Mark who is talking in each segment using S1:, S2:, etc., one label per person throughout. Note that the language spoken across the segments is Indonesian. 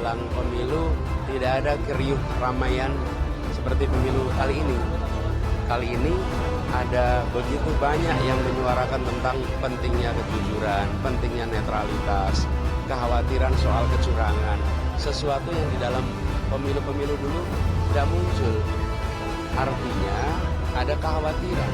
S1: menjelang pemilu tidak ada keriuh ramaian seperti pemilu kali ini. Kali ini ada begitu banyak yang menyuarakan tentang pentingnya kejujuran, pentingnya netralitas, kekhawatiran soal kecurangan. Sesuatu yang di dalam pemilu-pemilu dulu tidak muncul. Artinya ada kekhawatiran.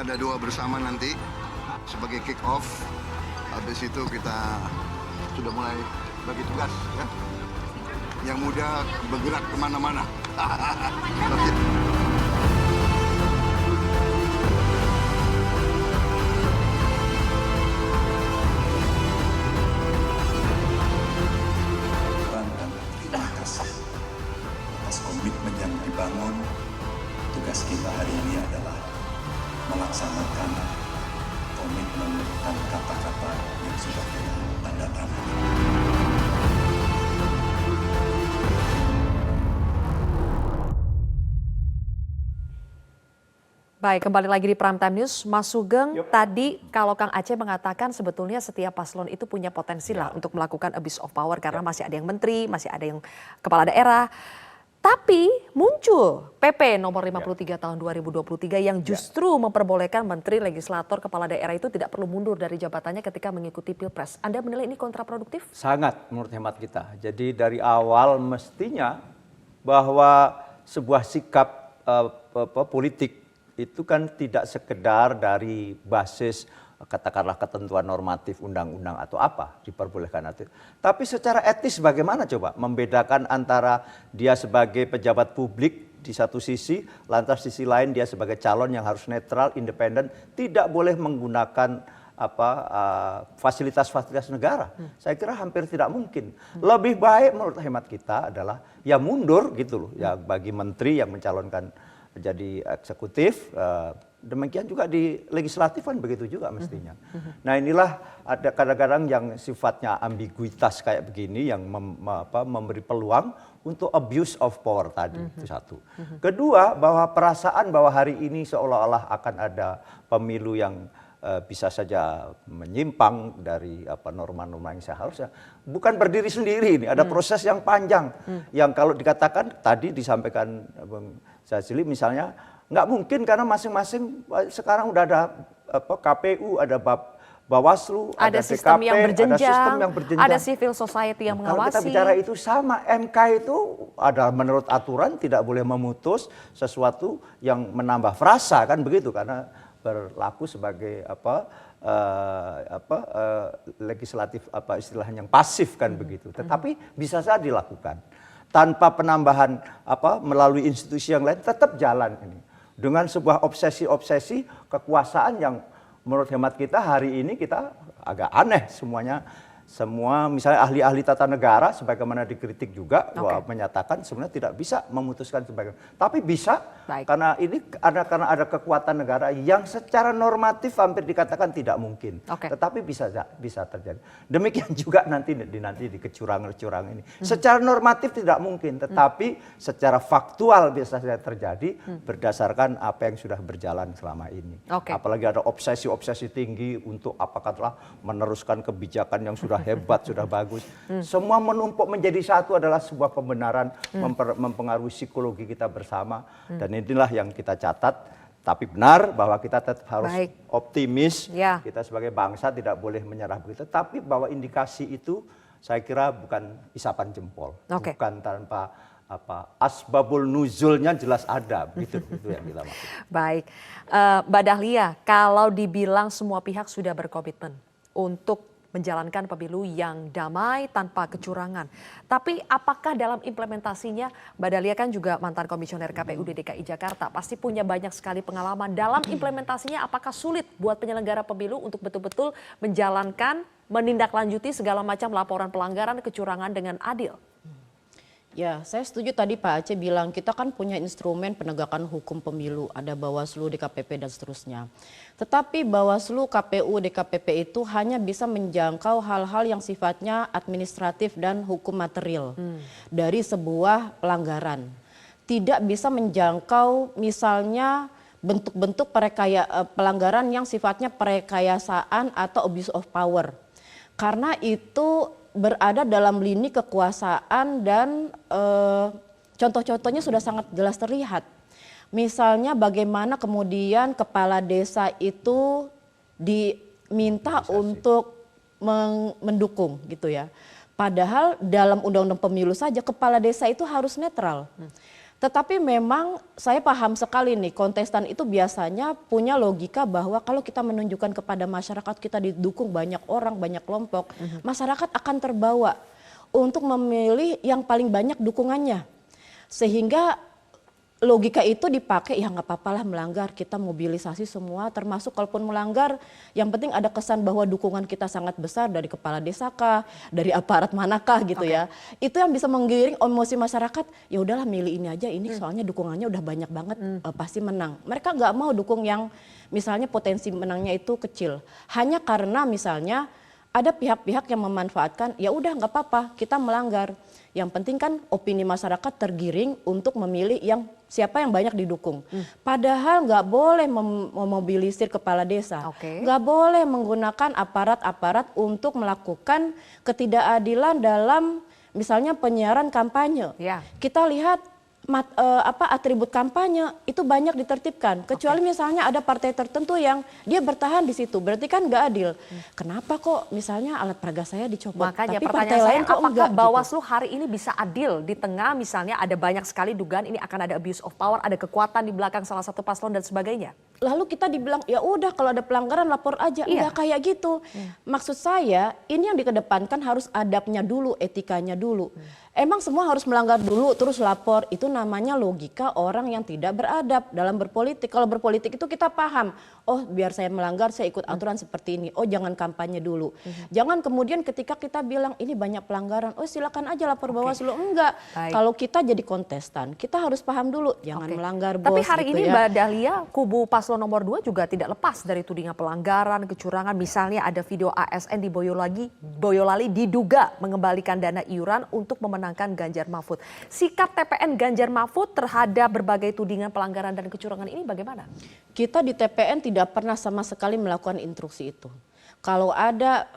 S2: Ada doa bersama nanti sebagai kick off. Habis itu kita sudah mulai bagi tugas ya. Yang muda bergerak kemana-mana.
S3: Terima kasih atas komitmen yang dibangun. Tugas kita hari ini adalah melaksanakan komitmen dan kata-kata yang sudah kita tanda tangani.
S4: Baik, kembali lagi di Prime Time News. Mas Sugeng, tadi kalau Kang Aceh mengatakan sebetulnya setiap paslon itu punya potensi lah untuk melakukan abuse of power karena masih ada yang menteri, masih ada yang kepala daerah. Tapi muncul PP nomor 53 tahun 2023 yang justru memperbolehkan menteri, legislator, kepala daerah itu tidak perlu mundur dari jabatannya ketika mengikuti Pilpres. Anda menilai ini kontraproduktif?
S5: Sangat menurut hemat kita. Jadi dari awal mestinya bahwa sebuah sikap politik itu kan tidak sekedar dari basis katakanlah ketentuan normatif undang-undang atau apa diperbolehkan itu. Tapi secara etis bagaimana coba membedakan antara dia sebagai pejabat publik di satu sisi, lantas sisi lain dia sebagai calon yang harus netral, independen, tidak boleh menggunakan fasilitas-fasilitas negara. Saya kira hampir tidak mungkin. Lebih baik menurut hemat kita adalah ya mundur gitu loh, ya bagi menteri yang mencalonkan jadi eksekutif. Demikian juga di legislatif kan begitu juga mestinya. Nah inilah ada kadang-kadang yang sifatnya ambiguitas kayak begini yang memberi peluang untuk abuse of power tadi, itu satu. Kedua, bahwa perasaan bahwa hari ini seolah-olah akan ada pemilu yang bisa saja menyimpang dari norma-norma yang seharusnya, bukan berdiri sendiri ini, ada proses yang panjang. Yang kalau dikatakan tadi disampaikan Bang Jazili misalnya, nggak mungkin karena masing-masing sekarang udah ada KPU, ada Bawaslu,
S4: ada sistem yang berjenjang, ada civil society yang mengawasi.
S5: Kalau kita bicara itu sama, MK itu ada menurut aturan tidak boleh memutus sesuatu yang menambah frasa kan begitu, karena berlaku sebagai legislatif istilahnya yang pasif kan begitu. Tetapi bisa saja dilakukan tanpa penambahan melalui institusi yang lain, tetap jalan ini. Dengan sebuah obsesi-obsesi kekuasaan yang menurut hemat kita hari ini kita agak aneh semuanya. Semua misalnya ahli-ahli tata negara sebagaimana dikritik juga bahwa menyatakan sebenarnya tidak bisa memutuskan sebagai, tapi bisa karena ini karena ada kekuatan negara yang secara normatif hampir dikatakan tidak mungkin, tetapi bisa terjadi. Demikian juga nanti di kecurangan-kecurangan ini secara normatif tidak mungkin, tetapi secara faktual bisa saja terjadi berdasarkan apa yang sudah berjalan selama ini. Apalagi ada obsesi-obsesi tinggi untuk katakanlah meneruskan kebijakan yang sudah hebat, sudah bagus. Semua menumpuk menjadi satu adalah sebuah pembenaran, mempengaruhi psikologi kita bersama. Dan inilah yang kita catat. Tapi benar bahwa kita tetap harus optimis. Kita sebagai bangsa tidak boleh menyerah begitu. Tapi bahwa indikasi itu saya kira bukan isapan jempol. Bukan tanpa asbabul nuzulnya jelas ada. Begitu itu yang kita maksud.
S4: Baik. Mbak Dahlia, kalau dibilang semua pihak sudah berkomitmen untuk menjalankan pemilu yang damai tanpa kecurangan. Tapi apakah dalam implementasinya, Mbak Dahlia kan juga mantan komisioner KPU di DKI Jakarta, pasti punya banyak sekali pengalaman. Dalam implementasinya apakah sulit buat penyelenggara pemilu untuk betul-betul menjalankan, menindaklanjuti segala macam laporan pelanggaran kecurangan dengan adil?
S6: Ya, saya setuju tadi Pak Aceh bilang kita kan punya instrumen penegakan hukum pemilu, ada Bawaslu, DKPP dan seterusnya. Tetapi Bawaslu, KPU, DKPP itu hanya bisa menjangkau hal-hal yang sifatnya administratif dan hukum material dari sebuah pelanggaran. Tidak bisa menjangkau misalnya bentuk-bentuk pelanggaran yang sifatnya perekayasaan atau abuse of power. Karena itu berada dalam lini kekuasaan dan contoh-contohnya sudah sangat jelas terlihat. Misalnya bagaimana kemudian kepala desa itu diminta untuk mendukung gitu ya. Padahal dalam undang-undang pemilu saja kepala desa itu harus netral. Tetapi memang saya paham sekali nih kontestan itu biasanya punya logika bahwa kalau kita menunjukkan kepada masyarakat kita didukung banyak orang, banyak kelompok, masyarakat akan terbawa untuk memilih yang paling banyak dukungannya. Sehingga logika itu dipakai, ya nggak apa-apalah melanggar, kita mobilisasi semua termasuk kalaupun melanggar yang penting ada kesan bahwa dukungan kita sangat besar dari kepala desa kah, dari aparat manakah gitu ya. Itu yang bisa menggiring emosi masyarakat, ya udahlah milih ini aja, ini soalnya dukungannya udah banyak banget, pasti menang. Mereka nggak mau dukung yang misalnya potensi menangnya itu kecil. Hanya karena misalnya ada pihak-pihak yang memanfaatkan, ya udah nggak apa-apa kita melanggar. Yang penting kan opini masyarakat tergiring untuk memilih siapa yang banyak didukung. Padahal nggak boleh memobilisir kepala desa, nggak boleh menggunakan aparat-aparat untuk melakukan ketidakadilan dalam misalnya penyiaran kampanye. Kita lihat atribut kampanye itu banyak ditertibkan, kecuali misalnya ada partai tertentu yang dia bertahan di situ, berarti kan nggak adil. Kenapa kok misalnya alat peraga saya dicopot,
S4: makanya
S6: tapi
S4: pertanyaan
S6: partai
S4: saya,
S6: lain kok
S4: apakah
S6: enggak?
S4: Bawaslu hari ini bisa adil di tengah misalnya ada banyak sekali dugaan ini akan ada abuse of power, ada kekuatan di belakang salah satu paslon dan sebagainya?
S6: Lalu kita dibilang ya udah kalau ada pelanggaran lapor aja, enggak kayak gitu. Maksud saya ini yang dikedepankan harus adabnya dulu, etikanya dulu. Emang semua harus melanggar dulu terus lapor, itu namanya logika orang yang tidak beradab dalam berpolitik. Kalau berpolitik itu kita paham, oh biar saya melanggar saya ikut aturan seperti ini, oh jangan kampanye dulu. Jangan kemudian ketika kita bilang ini banyak pelanggaran, oh silakan aja lapor Bawaslu. Enggak, kalau kita jadi kontestan kita harus paham dulu, jangan melanggar bos.
S4: Tapi hari
S6: gitu
S4: ini
S6: ya.
S4: Mbak Dahlia, kubu paslon nomor 2 juga tidak lepas dari tudingan pelanggaran, kecurangan. Misalnya ada video ASN di Boyolali diduga mengembalikan dana iuran untuk memenangkan Ganjar Mahfud. Sikap TPN Ganjar Mahfud terhadap berbagai tudingan pelanggaran dan kecurangan ini bagaimana?
S6: Kita di TPN tidak pernah sama sekali melakukan instruksi itu. Kalau ada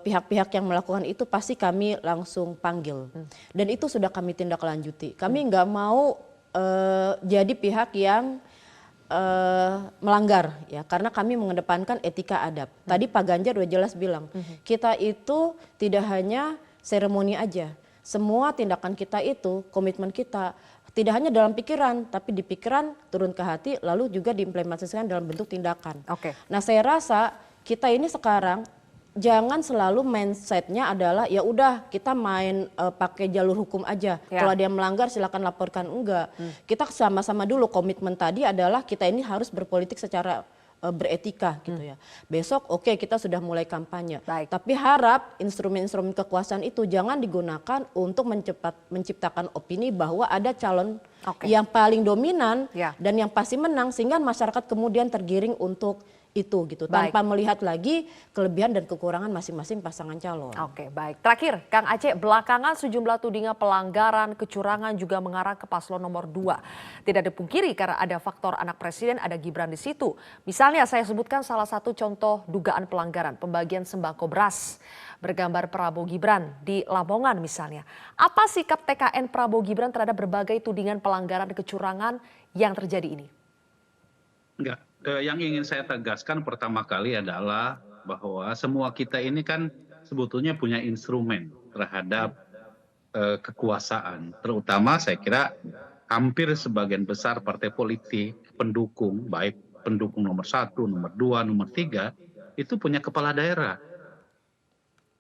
S6: pihak-pihak yang melakukan itu pasti kami langsung panggil. Dan itu sudah kami tindak lanjuti. Kami nggak mau jadi pihak yang melanggar ya, karena kami mengedepankan etika adab. Tadi Pak Ganjar udah jelas bilang, kita itu tidak hanya seremoni aja. Semua tindakan kita itu, komitmen kita tidak hanya dalam pikiran, tapi di pikiran turun ke hati, lalu juga diimplementasikan dalam bentuk tindakan. Nah, saya rasa kita ini sekarang jangan selalu mindsetnya adalah ya udah kita main pakai jalur hukum aja. Kalau dia melanggar silakan laporkan, enggak. Kita sama-sama dulu komitmen tadi adalah kita ini harus berpolitik secara beretika gitu ya. Besok oke, kita sudah mulai kampanye. Tapi harap instrumen-instrumen kekuasaan itu jangan digunakan untuk menciptakan opini bahwa ada calon yang paling dominan dan yang pasti menang, sehingga masyarakat kemudian tergiring untuk itu gitu, tanpa melihat lagi kelebihan dan kekurangan masing-masing pasangan calon.
S4: Baik. Terakhir, Kang Aceh, belakangan sejumlah tudingan pelanggaran, kecurangan juga mengarah ke paslon nomor 2. Tidak dipungkiri karena ada faktor anak presiden, ada Gibran di situ. Misalnya saya sebutkan salah satu contoh dugaan pelanggaran, pembagian sembako beras bergambar Prabowo Gibran di Lamongan misalnya. Apa sikap TKN Prabowo Gibran terhadap berbagai tudingan pelanggaran kecurangan yang terjadi ini?
S7: Enggak. Yang ingin saya tegaskan pertama kali adalah bahwa semua kita ini kan sebetulnya punya instrumen terhadap kekuasaan. Terutama saya kira hampir sebagian besar partai politik pendukung, baik pendukung nomor 1, nomor 2, nomor 3, itu punya kepala daerah.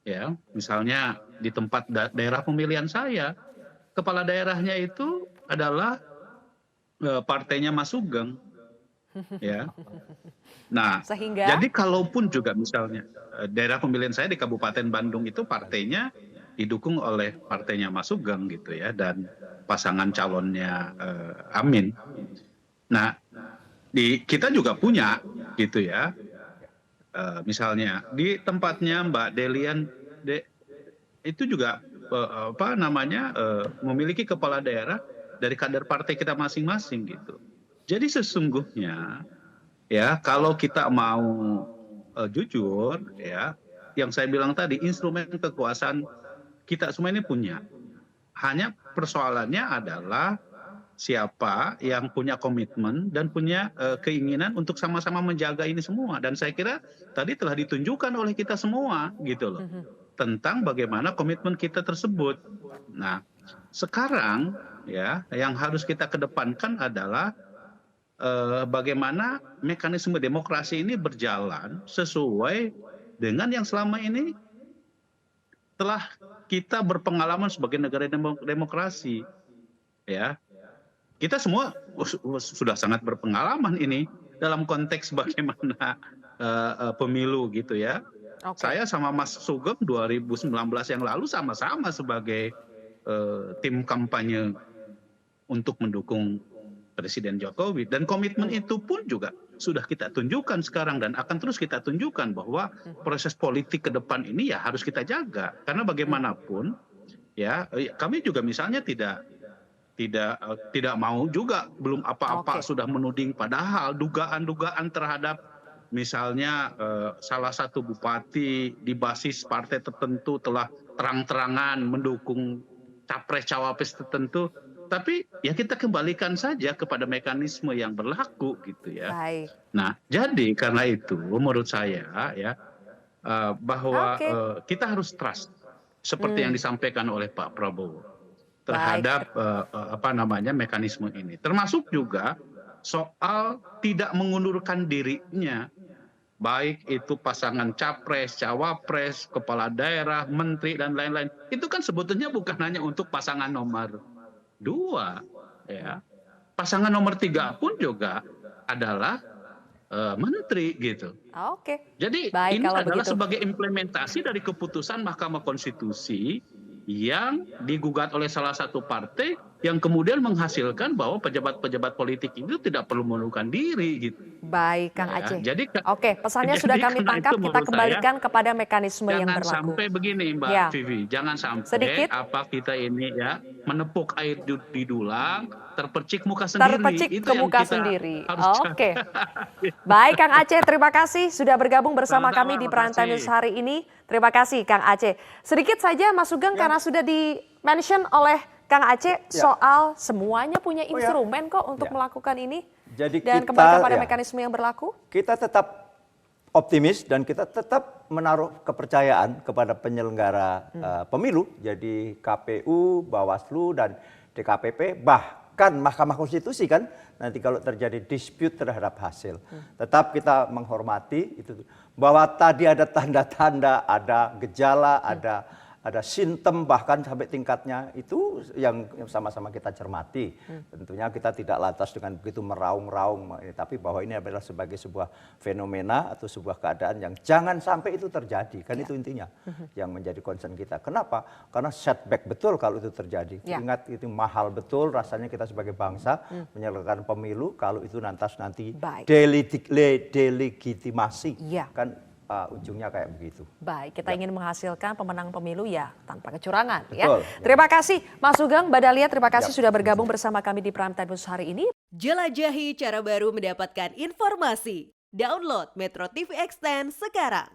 S7: Ya, misalnya di tempat daerah pemilihan saya, kepala daerahnya itu adalah partainya Mas Sugeng. Ya. Nah,
S4: sehingga
S7: jadi kalaupun juga misalnya daerah pemilihan saya di Kabupaten Bandung itu partainya didukung oleh partainya Mas Sugeng gitu ya, dan pasangan calonnya Amin. Nah, kita juga punya gitu ya. Misalnya di tempatnya Mbak Delian itu juga memiliki kepala daerah dari kader partai kita masing-masing gitu. Jadi sesungguhnya ya kalau kita mau jujur ya, yang saya bilang tadi, instrumen kekuasaan kita semua ini punya. Hanya persoalannya adalah siapa yang punya komitmen dan punya keinginan untuk sama-sama menjaga ini semua. Dan saya kira tadi telah ditunjukkan oleh kita semua gitu loh, tentang bagaimana komitmen kita tersebut. Nah, sekarang ya yang harus kita kedepankan adalah bagaimana mekanisme demokrasi ini berjalan sesuai dengan yang selama ini telah kita berpengalaman sebagai negara demokrasi ya. Kita semua sudah sangat berpengalaman ini dalam konteks bagaimana pemilu gitu ya. Saya sama Mas Sugeng 2019 yang lalu sama-sama sebagai tim kampanye untuk mendukung Presiden Jokowi, dan komitmen itu pun juga sudah kita tunjukkan sekarang dan akan terus kita tunjukkan bahwa proses politik ke depan ini ya harus kita jaga, karena bagaimanapun ya kami juga misalnya tidak mau juga belum apa-apa sudah menuding, padahal dugaan-dugaan terhadap misalnya salah satu bupati di basis partai tertentu telah terang-terangan mendukung capres-cawapres tertentu, tapi ya kita kembalikan saja kepada mekanisme yang berlaku gitu ya.
S4: Baik.
S7: Nah, jadi karena itu menurut saya ya bahwa kita harus trust seperti yang disampaikan oleh Pak Prabowo terhadap mekanisme ini, termasuk juga soal tidak mengundurkan dirinya, baik itu pasangan capres, cawapres, kepala daerah, menteri dan lain-lain. Itu kan sebetulnya bukan hanya untuk pasangan nomor 2 ya. Pasangan nomor 3 pun juga adalah menteri gitu. Jadi
S4: baik,
S7: ini adalah
S4: begitu
S7: sebagai implementasi dari keputusan Mahkamah Konstitusi yang digugat oleh salah satu partai yang kemudian menghasilkan bahwa pejabat-pejabat politik itu tidak perlu mengundurkan diri gitu.
S4: Baik, Kang Aceh.
S7: Jadi,
S4: pesannya sudah kami tangkap, kita kembalikan kepada mekanisme yang berlaku.
S7: Jangan sampai begini Mbak Vivi, jangan sampai kita ini ya menepuk air di dulang, terpercik muka sendiri.
S4: Terpercik
S7: itu
S4: ke muka sendiri. Baik, Kang Aceh, terima kasih sudah bergabung bersama kami di Prime Time News hari ini. Terima kasih Kang Aceh. Sedikit saja Mas Sugeng, karena sudah di-mention oleh Kang Aceh soal semuanya punya instrumen kok untuk melakukan ini.
S5: Jadi
S4: dan kembali kepada mekanisme yang berlaku.
S5: Kita tetap optimis dan kita tetap menaruh kepercayaan kepada penyelenggara pemilu. Jadi KPU, Bawaslu dan DKPP, bahkan Mahkamah Konstitusi kan nanti kalau terjadi dispute terhadap hasil. Tetap kita menghormati itu bahwa tadi ada tanda-tanda, ada gejala, ada simptom, bahkan sampai tingkatnya itu yang sama-sama kita cermati. Tentunya kita tidak lantas dengan begitu meraung-raung, tapi bahwa ini adalah sebagai sebuah fenomena atau sebuah keadaan yang jangan sampai itu terjadi. Kan itu intinya yang menjadi concern kita. Kenapa? Karena setback betul kalau itu terjadi. Ingat itu mahal betul rasanya kita sebagai bangsa menyelenggarakan pemilu kalau itu nanti delegitimasi. Kan ujungnya kayak begitu.
S4: Baik, kita ingin menghasilkan pemenang pemilu ya tanpa kecurangan.
S5: Betul,
S4: ya. Terima kasih Mas Sugeng, Mbak Dahlia, terima kasih sudah bergabung bersama kami di Prime Time News hari ini.
S8: Jelajahi cara baru mendapatkan informasi. Download Metro TV Extend sekarang.